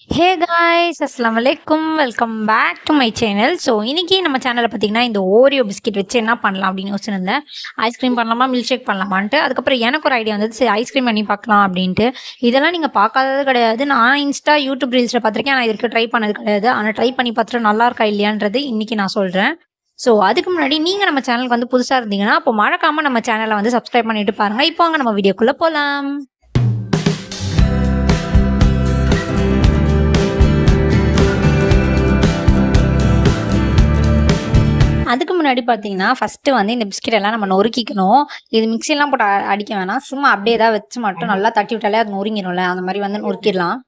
ஹே guys அஸ்ஸலாமு அலைக்கும் welcome back to my channel. So இன்றைக்கி நம்ம சேனலில் பார்த்தீங்கன்னா இந்த ஓரியோ பிஸ்கெட் வச்சு என்ன பண்ணலாம் அப்படின்னு யோசிச்சிருந்தேன். ஐஸ்கிரீம் பண்ணலாமா மில்க் ஷேக் பண்ணலாமான்ட்டு. அதுக்கப்புறம் எனக்கு ஒரு ஐடியா வந்தது, சரி ஐஸ்கிரீம் பண்ணி பார்க்கலாம் அப்படின்ட்டு. இதெல்லாம் நீங்கள் பார்க்காதது கிடையாது. நான் இன்ஸ்டா யூடியூப் ரீல்ஸில் பார்த்துருக்கேன். ஆனால் இதுக்கு ட்ரை பண்ணது கிடையாது. ஆனால் ட்ரை பண்ணி பார்த்துட்டு நல்லா இருக்கா இல்லையான்றது இன்றைக்கி நான் சொல்கிறேன். ஸோ அதுக்கு முன்னாடி நீங்கள் நம்ம சேனலுக்கு வந்து புதுசாக இருந்தீங்கன்னா அப்போ மறக்காமல் நம்ம சேனலை வந்து சப்ஸ்கிரைப் பண்ணிட்டு பாருங்கள். இப்போ அங்கே நம்ம வீடியோக்குள்ளே போகலாம். அதுக்கு முன்னாடி பார்த்தீங்கன்னா, ஃபர்ஸ்ட்டு வந்து இந்த பிஸ்கெட் எல்லாம் நம்ம நொறுக்கிக்கணும். இது மிக்ஸிலாம் போட்டு அடிக்க வேணாம். சும்மா அப்படியே தான் வச்சு மட்டும் நல்லா தட்டி விட்டாலே அது நொறுங்கிரும்ல. அந்த மாரி வந்து நொறுக்கிடலாம்.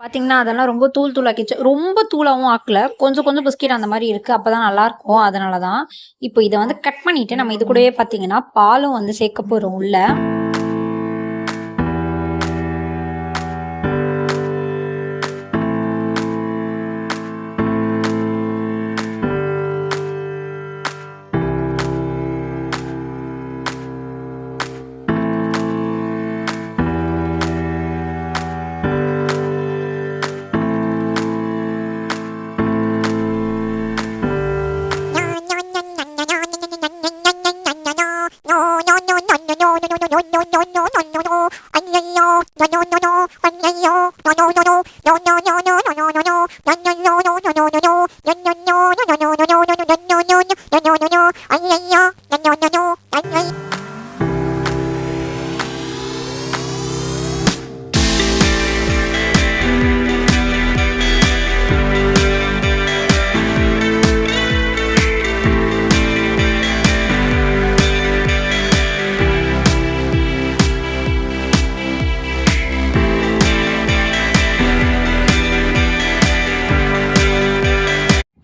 பார்த்தீங்கன்னா, அதெல்லாம் ரொம்ப தூள் தூளாக்கிச்சு. ரொம்ப தூளாவும் ஆக்கல. கொஞ்சம் கொஞ்சம் பிஸ்கெட் அந்த மாரி இருக்கு. அப்பதான் நல்லாருக்கும். அதனால தான். இப்போ இத வந்து கட் பண்ணிட்டு நம்ம இது கூடவே பார்த்தீங்கன்னா, பாலும் வந்து சேர்க்க போறோம் உள்ள.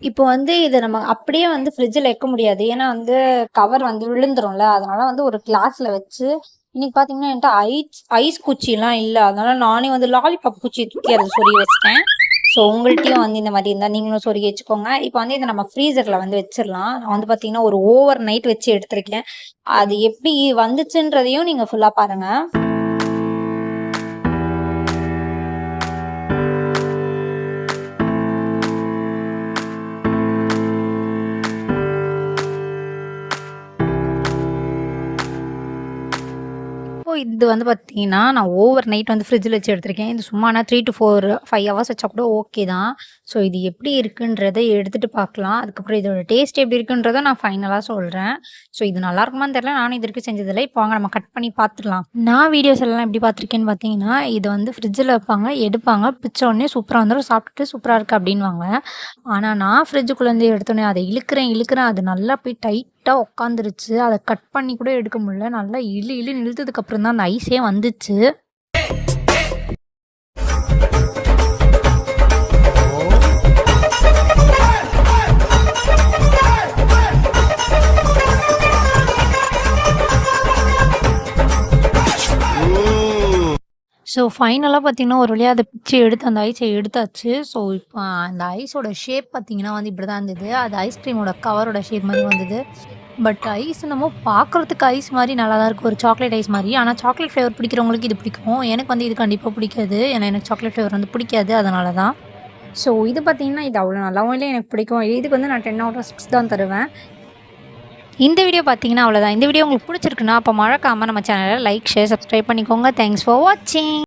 இப்போ வந்து இத நம்ம அப்படியே வந்து ஃப்ரிட்ஜில் வைக்க முடியாது. ஏன்னா வந்து கவர் வந்து விழுந்துரும்ல. அதனால வந்து ஒரு கிளாஸ்ல வச்சு இன்னைக்கு பார்த்தீங்கன்னா என்கிட்ட ஐஸ் குச்சிலாம் இல்ல. அதனால நானே வந்து லாலிபாப் குச்சிய தூக்கி அதில சொருகி வச்சுட்டேன். ஸோ உங்கள்ட்டயும் வந்து இந்த மாரி இருந்தா நீங்களும் சொருகி வச்சுக்கோங்க. இப்போ வந்து இத நம்ம ஃப்ரீசர்ல வந்து வச்சிரலாம். நான் வந்து பார்த்தீங்கன்னா ஒரு ஓவர் நைட் வச்சு எடுத்திருக்கேன். அது எப்படி வந்துச்சுன்றதையும் நீங்க ஃபுல்லா பாருங்க. இப்போ இது வந்து பார்த்தீங்கன்னா, நான் ஓவர் நைட் வந்து ஃப்ரிட்ஜில வச்சு எடுத்திருக்கேன். இது சும்மா நான் 3 to 4, 5 ஹவர்ஸ் வச்சா கூட ஓகே தான். ஸோ இது எப்படி இருக்குன்றத எடுத்துட்டு பார்க்கலாம். அதுக்கப்புறம் இதோட டேஸ்ட் எப்படி இருக்குன்றத நான் ஃபைனலா சொல்றேன். ஸோ இது நல்லாயிருக்குமான்னு தெரியல. நானும் இது வரைக்கும் செஞ்சதில்ல. இப்போ வாங்க நம்ம கட் பண்ணி பார்த்துடலாம். நான் வீடியோஸ் எல்லாம் எப்படி பார்த்துருக்கேன்னு பார்த்தீங்கன்னா, இது வந்து ஃப்ரிட்ஜில வைப்பாங்க, எடுப்பாங்க, பிச்ச உடனே சூப்பரா வந்துரும். சாப்பிட்டுட்டு சூப்பரா இருக்கு அப்படின்னுவாங்க. ஆனா நான் ஃப்ரிட்ஜுக்குள்ளேருந்து எடுத்தோனே அதை இழுக்கிறேன். அது நல்லா போய் டைட்டா உட்காந்துருச்சு. அத கட் பண்ணி கூட எடுக்க முடியல. நல்லா இழுன்னு இழுத்ததுக்கு அப்புறம் தான் அந்த ஐஸே வந்துச்சு. ஸோ ஃபைனலாக பார்த்தீங்கன்னா, ஒரு வழியா அத பிச்சு எடுத்து அந்த ஐஸை எடுத்தாச்சு. ஸோ இப்போ அந்த ஐஸோட ஷேப் பார்த்தீங்கன்னா வந்து இப்படி தான் இருந்தது. அது ஐஸ்கிரீமோட கவரோட ஷேப் மாரி வந்தது. பட் ஐஸ் என்னமோ பார்க்குறதுக்கு ஐஸ் மாரி நல்லா தான் இருக்குது. ஒரு சாக்லேட் ஐஸ் மாரி. ஆனால் சாக்லேட் ஃப்ளேவர் பிடிக்கிறவங்களுக்கு இது பிடிக்கும். எனக்கு வந்து இது கண்டிப்பாக பிடிக்காது. ஏன்னா எனக்கு சாக்லேட் ஃப்ளேவர் வந்து பிடிக்காது. அதனால தான். ஸோ இது பார்த்தீங்கன்னா, இது அவ்வளோ நல்லாவும் இல்ல. எனக்கு பிடிக்கும். இதுக்கு வந்து நான் 10 out of 6 தான் தருவேன். இந்த வீடியோ பார்த்தீங்கன்னா அவ்வளோதான். இந்த வீடியோ உங்களுக்கு பிடிச்சிருக்குன்னா அப்போ மறக்காம நம்ம சேனலை லைக், ஷேர், சப்ஸ்கிரைப் பண்ணிக்கோங்க. தேங்க்ஸ் ஃபார் வாட்சிங்.